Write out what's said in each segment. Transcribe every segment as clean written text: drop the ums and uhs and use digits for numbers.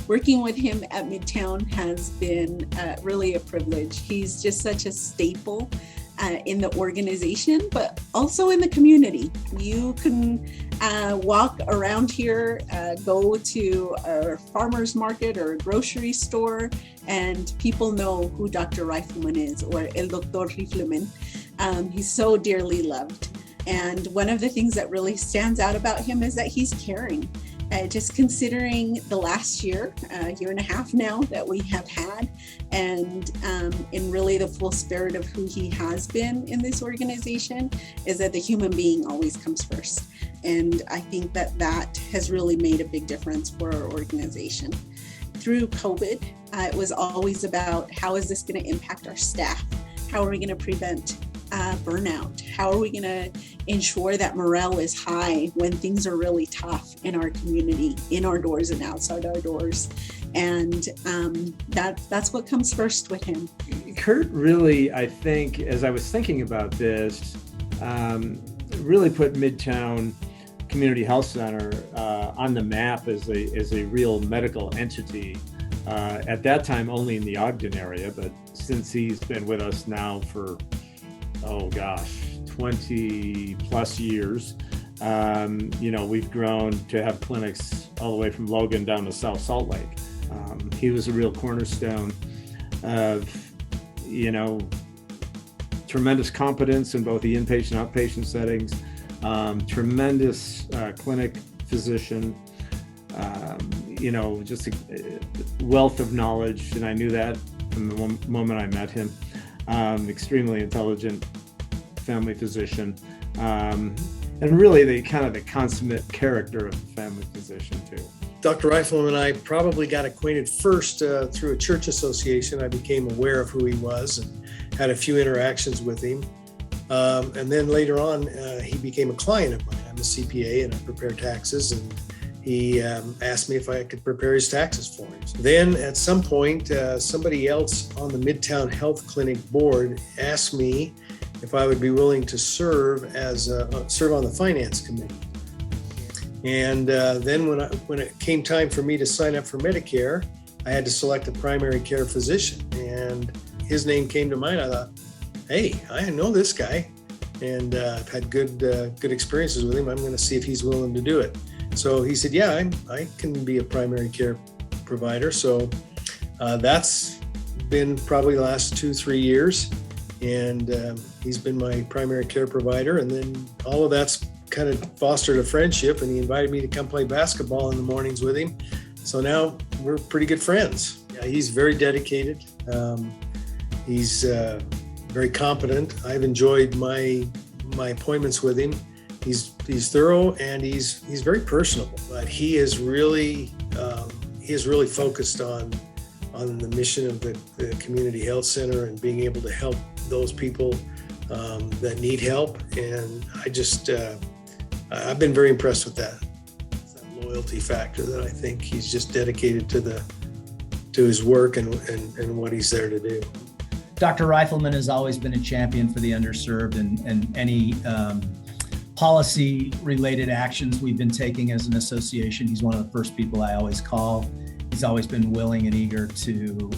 working with him at Midtown has been really a privilege. He's just such a staple in the organization, but also in the community. You can walk around here, go to a farmer's market or a grocery store, and people know who Dr. Rifleman is, or El Doctor Rifleman. He's so dearly loved. And one of the things that really stands out about him is that he's caring. Just considering the last year and a half now that we have had, and in really the full spirit of who he has been in this organization, is that the human being always comes first. And I think that that has really made a big difference for our organization. Through COVID, it was always about how is this going to impact our staff? How are we going to prevent burnout? How are we going to ensure that morale is high when things are really tough in our community, in our doors and outside our doors? And that's what comes first with him. Kurt really, I think, as I was thinking about this, really put Midtown Community Health Center on the map as a real medical entity. At that time, only in the Ogden area, but since he's been with us now for 20 plus years. We've grown to have clinics all the way from Logan down to South Salt Lake. He was a real cornerstone of, tremendous competence in both the inpatient and outpatient settings, tremendous clinic physician, just a wealth of knowledge. And I knew that from the moment I met him. Extremely intelligent family physician, and really the consummate character of a family physician too. Dr. Rifleman and I probably got acquainted first through a church association. I became aware of who he was and had a few interactions with him. And then later on, he became a client of mine. I'm a CPA and I prepare taxes, and he asked me if I could prepare his taxes for him. Then at some point, somebody else on the Midtown Health Clinic board asked me if I would be willing to serve on the finance committee. And then when it came time for me to sign up for Medicare, I had to select a primary care physician, and his name came to mind. I thought, hey, I know this guy, and I've had good experiences with him. I'm going to see if he's willing to do it. So he said, yeah, I can be a primary care provider. So that's been probably the last 2-3 years. And he's been my primary care provider. And then all of that's kind of fostered a friendship. And he invited me to come play basketball in the mornings with him. So now we're pretty good friends. Yeah, he's very dedicated. He's very competent. I've enjoyed my appointments with him. He's thorough, and he's very personable. But he is really focused on the mission of the community health center and being able to help those people that need help. And I've been very impressed with that. It's that loyalty factor that I think he's just dedicated to his work and what he's there to do. Dr. Rifleman has always been a champion for the underserved, and any policy-related actions we've been taking as an association. He's one of the first people I always call. He's always been willing and eager to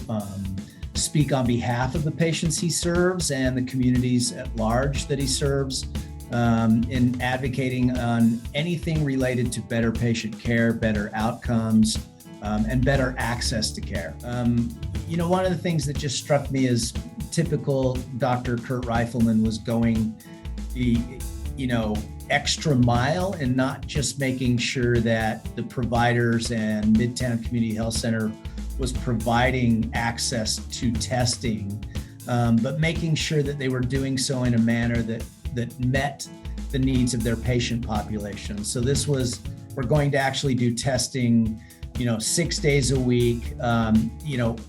speak on behalf of the patients he serves and the communities at large that he serves, in advocating on anything related to better patient care, better outcomes, and better access to care. One of the things that just struck me as typical Dr. Kurt Rifleman was going the extra mile, and not just making sure that the providers and Midtown Community Health Center was providing access to testing, but making sure that they were doing so in a manner that met the needs of their patient population. So we're going to actually do testing 6 days a week,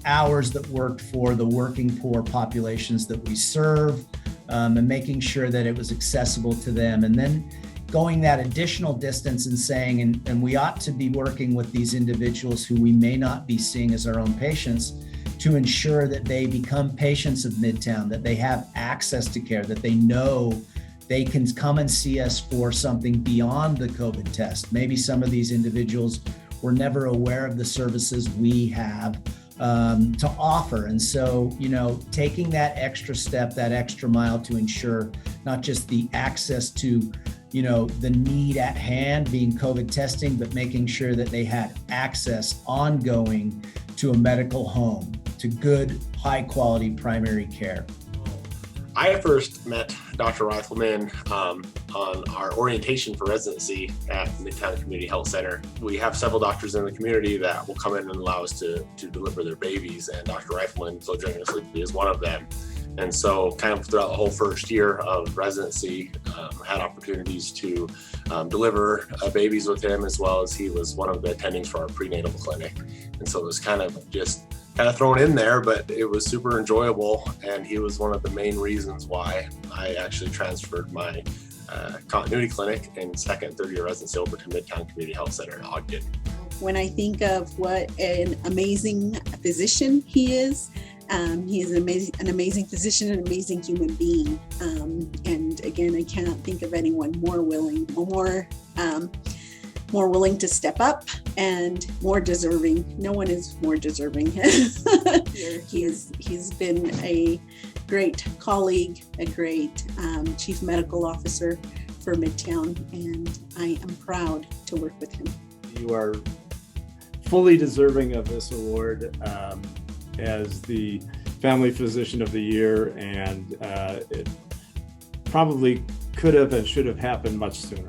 hours that worked for the working poor populations that we serve, and making sure that it was accessible to them. And then going that additional distance and saying, and we ought to be working with these individuals who we may not be seeing as our own patients, to ensure that they become patients of Midtown, that they have access to care, that they know they can come and see us for something beyond the COVID test. Maybe some of these individuals were never aware of the services we have to offer. And so, taking that extra step, that extra mile to ensure not just the access to, the need at hand being COVID testing, but making sure that they had access ongoing to a medical home, to good, high quality primary care. I first met Dr. Rifleman on our orientation for residency at Midtown Community Health Center. We have several doctors in the community that will come in and allow us to deliver their babies, and Dr. Rifleman so generously is one of them. And so kind of throughout the whole first year of residency, had opportunities to deliver babies with him, as well as he was one of the attendings for our prenatal clinic. And so it was kind of thrown in there, but it was super enjoyable. And he was one of the main reasons why I actually transferred my continuity clinic in second and third year residency over to Midtown Community Health Center in Ogden. When I think of what an amazing physician he is an amazing physician, an amazing human being. And again, I can't think of anyone more willing to step up and more deserving. No one is more deserving. He's been a great colleague, a great chief medical officer for Midtown, and I am proud to work with him. You are fully deserving of this award as the Family Physician of the Year, and it probably could have and should have happened much sooner.